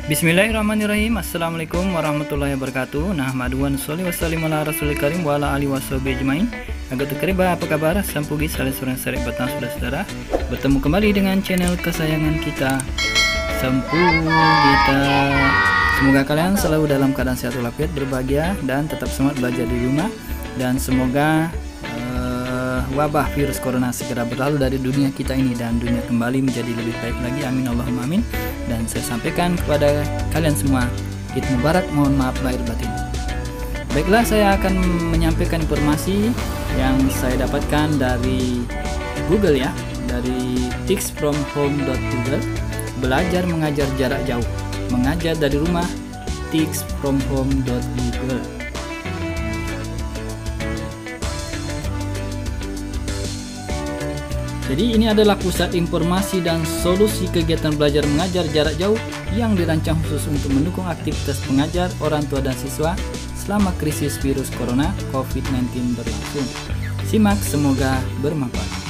Bismillahirrahmanirrahim. Assalamualaikum warahmatullahi wabarakatuh. Nahmaduan sholli wassalim ala rasulil karim wa ala alihi washabihi ajmain. Agatuk kariba, apa kabar? Sampugi salisuran sarek batang saudara-saudara. Bertemu kembali dengan channel kesayangan kita, Sempu Gita. Semoga kalian selalu dalam keadaan sehat walafiat, berbahagia dan tetap semangat belajar di rumah, dan semoga wabah virus corona segera berlalu dari dunia kita ini dan dunia kembali menjadi lebih baik lagi. Amin Allahumma amin. Dan saya sampaikan kepada kalian semua, Id Mubarak, mohon maaf lahir batin. Baiklah, saya akan menyampaikan informasi yang saya dapatkan dari Google ya, dari ticksfromhome.google. Belajar mengajar jarak jauh, mengajar dari rumah, ticksfromhome.google. Jadi ini adalah pusat informasi dan solusi kegiatan belajar mengajar jarak jauh yang dirancang khusus untuk mendukung aktivitas pengajar, orang tua dan siswa selama krisis virus corona COVID-19 berlangsung. Simak, semoga bermanfaat.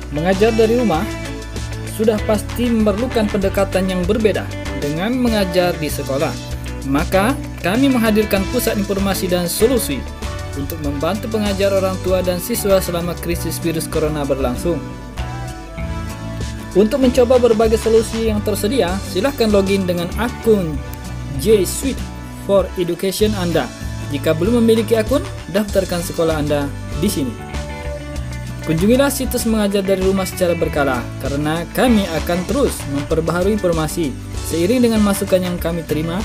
Mengajar dari rumah sudah pasti memerlukan pendekatan yang berbeda dengan mengajar di sekolah. Maka kami menghadirkan pusat informasi dan solusi untuk membantu pengajar, orang tua dan siswa selama krisis virus corona berlangsung. Untuk mencoba berbagai solusi yang tersedia, silahkan login dengan akun G Suite for Education Anda. Jika belum memiliki akun, daftarkan sekolah Anda di sini. Kunjungilah situs mengajar dari rumah secara berkala, karena kami akan terus memperbaharui informasi seiring dengan masukan yang kami terima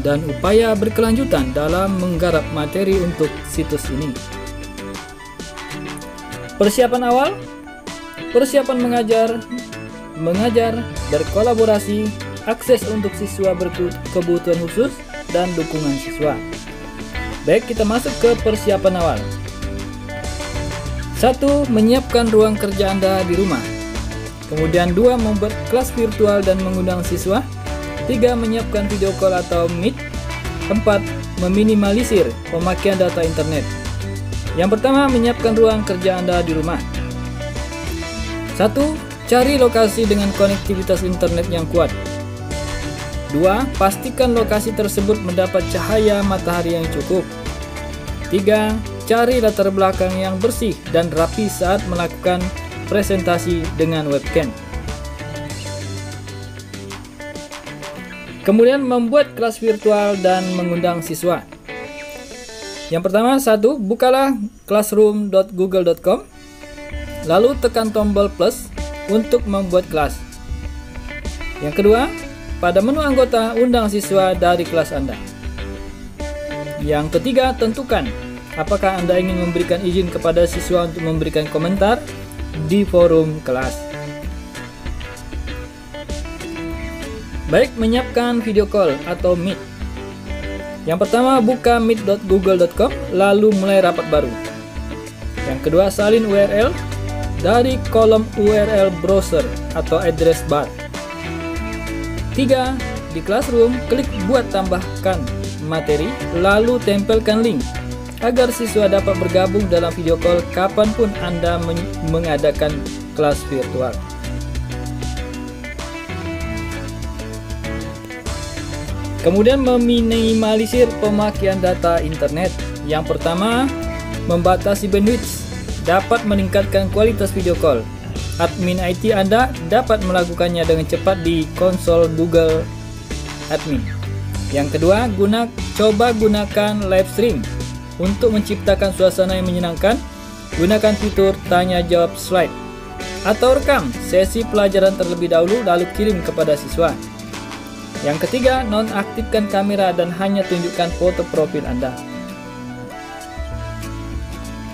dan upaya berkelanjutan dalam menggarap materi untuk situs ini. Persiapan awal, persiapan mengajar, berkolaborasi, akses untuk siswa berkebutuhan khusus, dan dukungan siswa. Baik, kita masuk ke persiapan awal. 1. Menyiapkan ruang kerja Anda di rumah. Kemudian 2. Membuat kelas virtual dan mengundang siswa. 3. Menyiapkan video call atau meet. 4. Meminimalisir pemakaian data internet. Yang pertama, menyiapkan ruang kerja Anda di rumah. 1. Cari lokasi dengan konektivitas internet yang kuat. 2. Pastikan lokasi tersebut mendapat cahaya matahari yang cukup. 3. Cari latar belakang yang bersih dan rapi saat melakukan presentasi dengan webcam. Kemudian membuat kelas virtual dan mengundang siswa. Yang pertama, 1. Bukalah classroom.google.com, lalu tekan tombol plus untuk membuat kelas. Yang kedua, pada menu anggota, undang siswa dari kelas Anda. Yang ketiga, tentukan apakah Anda ingin memberikan izin kepada siswa untuk memberikan komentar di forum kelas. Baik, menyiapkan video call atau meet. Yang pertama, buka meet.google.com lalu mulai rapat baru. Yang kedua, salin URL dari kolom URL browser atau address bar. 3. Di Classroom, klik buat tambahkan materi lalu tempelkan link agar siswa dapat bergabung dalam video call kapanpun Anda mengadakan kelas virtual. Kemudian meminimalisir pemakaian data internet. Yang pertama, membatasi bandwidth dapat meningkatkan kualitas video call. Admin IT Anda dapat melakukannya dengan cepat di konsol Google Admin. Yang kedua, coba gunakan live stream. Untuk menciptakan suasana yang menyenangkan, gunakan fitur tanya jawab slide atau rekam sesi pelajaran terlebih dahulu lalu kirim kepada siswa. Yang ketiga, nonaktifkan kamera dan hanya tunjukkan foto profil Anda.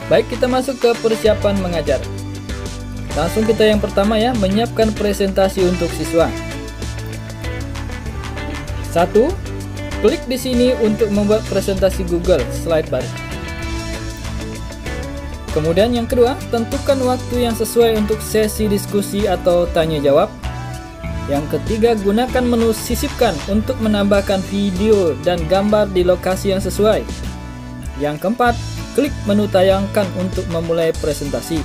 Baik, kita masuk ke persiapan mengajar. Langsung kita yang pertama ya, menyiapkan presentasi untuk siswa. 1. Klik di sini untuk membuat presentasi Google Slide bar. Kemudian yang kedua, tentukan waktu yang sesuai untuk sesi diskusi atau tanya jawab. Yang ketiga, gunakan menu sisipkan untuk menambahkan video dan gambar di lokasi yang sesuai. Yang keempat, klik menu tayangkan untuk memulai presentasi.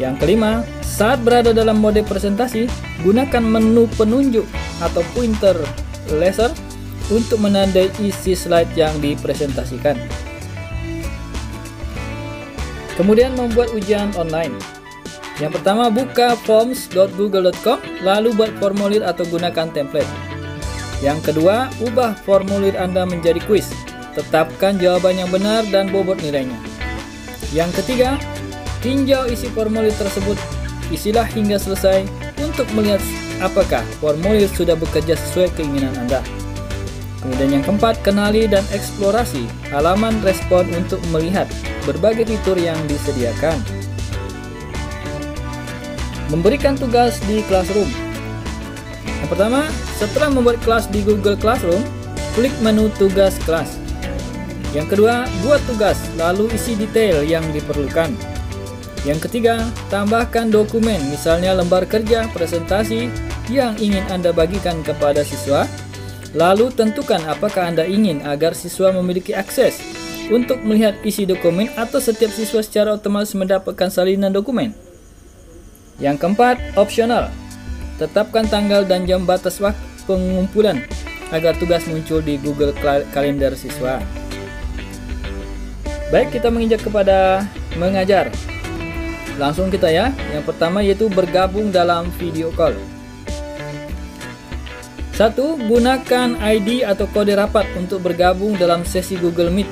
Yang kelima, saat berada dalam mode presentasi, gunakan menu penunjuk atau pointer laser untuk menandai isi slide yang dipresentasikan. Kemudian membuat ujian online. Yang pertama, buka forms.google.com lalu buat formulir atau gunakan template. Yang kedua, ubah formulir Anda menjadi kuis. Tetapkan jawaban yang benar dan bobot nilainya. Yang ketiga, tinjau isi formulir tersebut. Isilah hingga selesai untuk melihat apakah formulir sudah bekerja sesuai keinginan Anda. Kemudian yang keempat, kenali dan eksplorasi halaman respon untuk melihat berbagai fitur yang disediakan. Memberikan tugas di Classroom. Yang pertama, setelah membuat kelas di Google Classroom, klik menu tugas kelas. Yang kedua, buat tugas, lalu isi detail yang diperlukan. Yang ketiga, tambahkan dokumen, misalnya lembar kerja, presentasi yang ingin Anda bagikan kepada siswa. Lalu tentukan apakah Anda ingin agar siswa memiliki akses untuk melihat isi dokumen atau setiap siswa secara otomatis mendapatkan salinan dokumen. Yang keempat, opsional. Tetapkan tanggal dan jam batas waktu pengumpulan agar tugas muncul di Google Kalender siswa. Baik, kita menginjak kepada mengajar. Langsung kita ya. Yang pertama yaitu bergabung dalam video call. 1. Gunakan ID atau kode rapat untuk bergabung dalam sesi Google Meet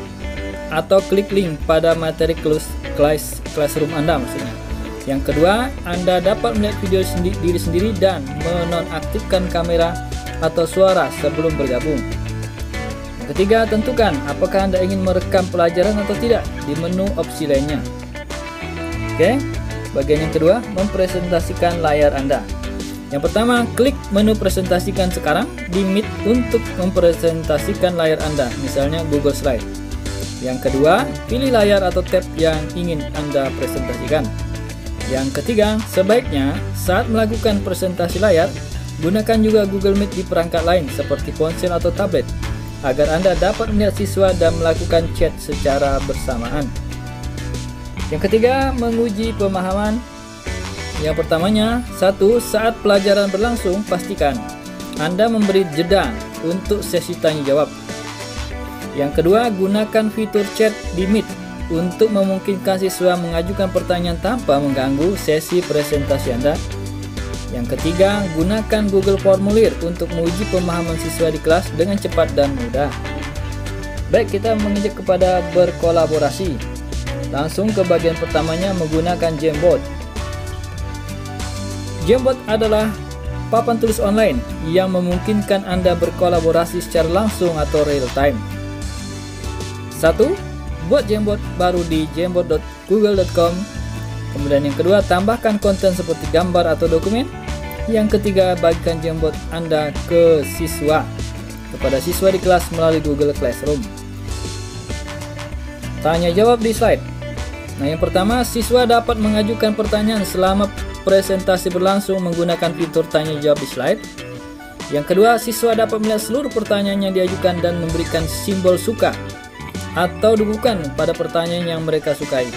atau klik link pada materi Classroom Anda maksudnya. Yang kedua, Anda dapat melihat video diri sendiri dan menonaktifkan kamera atau suara sebelum bergabung. Yang ketiga, tentukan apakah Anda ingin merekam pelajaran atau tidak di menu opsi lainnya. Oke, bagian yang kedua, mempresentasikan layar Anda. Yang pertama, klik menu presentasikan sekarang di Meet untuk mempresentasikan layar Anda, misalnya Google Slide. Yang kedua, pilih layar atau tab yang ingin Anda presentasikan. Yang ketiga, sebaiknya saat melakukan presentasi layar, gunakan juga Google Meet di perangkat lain seperti ponsel atau tablet, agar Anda dapat melihat siswa dan melakukan chat secara bersamaan. Yang ketiga, menguji pemahaman. Yang pertamanya, 1. Saat pelajaran berlangsung, pastikan Anda memberi jeda untuk sesi tanya jawab. Yang kedua, gunakan fitur chat di Meet untuk memungkinkan siswa mengajukan pertanyaan tanpa mengganggu sesi presentasi Anda. Yang ketiga, gunakan Google Formulir untuk menguji pemahaman siswa di kelas dengan cepat dan mudah. Baik, kita menginjak kepada berkolaborasi. Langsung ke bagian pertamanya, menggunakan Jamboard. Jamboard adalah papan tulis online yang memungkinkan Anda berkolaborasi secara langsung atau real time. 1. Buat Jamboard baru di jamboard.google.com. Kemudian yang kedua, tambahkan konten seperti gambar atau dokumen. Yang ketiga, bagikan Jamboard Anda ke siswa, kepada siswa di kelas melalui Google Classroom. Tanya jawab di slide. Nah, yang pertama, siswa dapat mengajukan pertanyaan selama presentasi berlangsung menggunakan fitur tanya jawab di slide. Yang kedua, siswa dapat melihat seluruh pertanyaan yang diajukan dan memberikan simbol suka atau dudukan pada pertanyaan yang mereka sukai.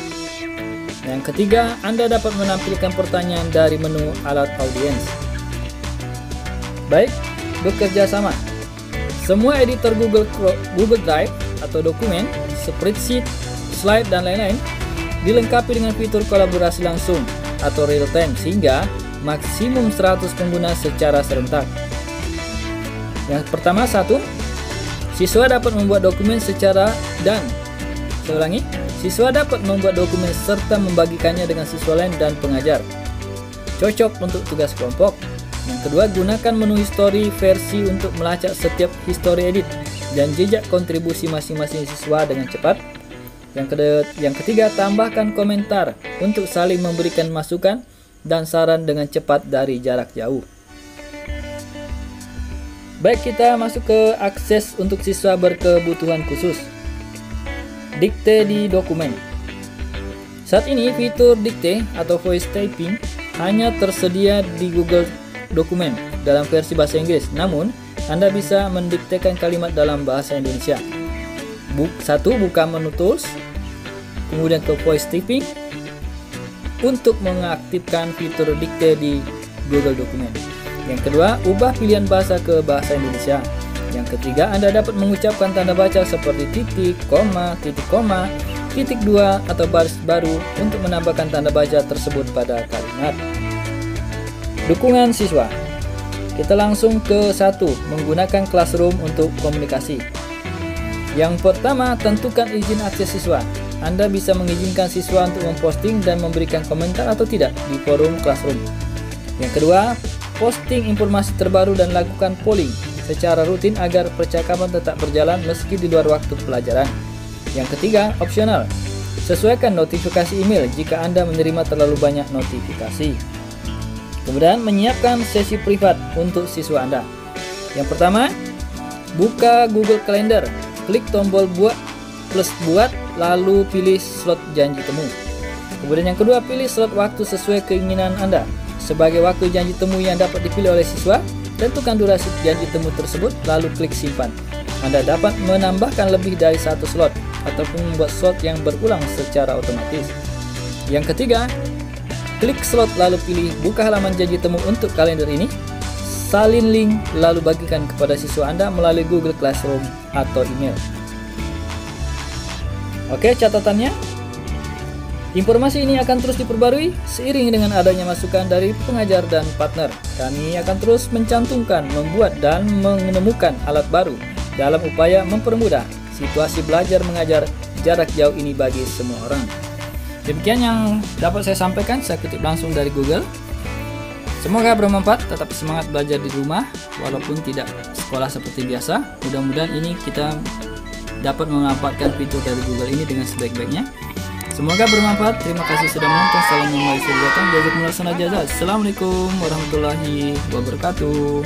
Yang ketiga, Anda dapat menampilkan pertanyaan dari menu alat audiens. Baik, bekerja sama. Semua editor Google Drive atau dokumen, spreadsheet, slide, dan lain-lain dilengkapi dengan fitur kolaborasi langsung atau real time sehingga maksimum 100 pengguna secara serentak. Yang pertama, 1. Siswa dapat membuat dokumen siswa dapat membuat dokumen serta membagikannya dengan siswa lain dan pengajar. Cocok untuk tugas kelompok. Yang kedua, gunakan menu history versi untuk melacak setiap history edit dan jejak kontribusi masing-masing siswa dengan cepat. Yang ketiga, tambahkan komentar untuk saling memberikan masukan dan saran dengan cepat dari jarak jauh. Baik, kita masuk ke akses untuk siswa berkebutuhan khusus. Dikte di dokumen. Saat ini fitur dikte atau voice typing hanya tersedia di Google Dokumen dalam versi bahasa Inggris. Namun, Anda bisa mendiktekan kalimat dalam bahasa Indonesia. Buka menu tools, kemudian ke voice typing untuk mengaktifkan fitur dikte di Google Dokumen. Yang kedua, ubah pilihan bahasa ke bahasa Indonesia. Yang ketiga, Anda dapat mengucapkan tanda baca seperti titik, koma, titik dua, atau baris baru untuk menambahkan tanda baca tersebut pada kalimat. Dukungan siswa. Kita langsung ke 1, menggunakan Classroom untuk komunikasi. Yang pertama, tentukan izin akses siswa. Anda bisa mengizinkan siswa untuk memposting dan memberikan komentar atau tidak di forum Classroom. Yang kedua, posting informasi terbaru dan lakukan polling secara rutin agar percakapan tetap berjalan meski di luar waktu pelajaran. Yang ketiga, opsional. Sesuaikan notifikasi email jika Anda menerima terlalu banyak notifikasi. Kemudian, menyiapkan sesi privat untuk siswa Anda. Yang pertama, buka Google Calendar. Klik tombol buat, lalu pilih slot janji temu. Kemudian yang kedua, pilih slot waktu sesuai keinginan Anda. Sebagai waktu janji temu yang dapat dipilih oleh siswa, tentukan durasi janji temu tersebut, lalu klik simpan. Anda dapat menambahkan lebih dari 1 slot ataupun membuat slot yang berulang secara otomatis. Yang ketiga, klik slot lalu pilih buka halaman janji temu untuk kalender ini, salin link lalu bagikan kepada siswa Anda melalui Google Classroom atau email. Oke, catatannya, informasi ini akan terus diperbarui seiring dengan adanya masukan dari pengajar dan partner. Kami akan terus mencantumkan, membuat, dan menemukan alat baru dalam upaya mempermudah situasi belajar mengajar jarak jauh ini bagi semua orang. Demikian yang dapat saya sampaikan, saya kutip langsung dari Google. Semoga bermanfaat, tetap semangat belajar di rumah walaupun tidak sekolah seperti biasa. Mudah-mudahan ini kita dapat memanfaatkan fitur dari Google ini dengan sebaik-baiknya. Semoga bermanfaat. Terima kasih sudah menonton. Salam menguasai. Jazakumullah khairan. Assalamualaikum warahmatullahi wabarakatuh.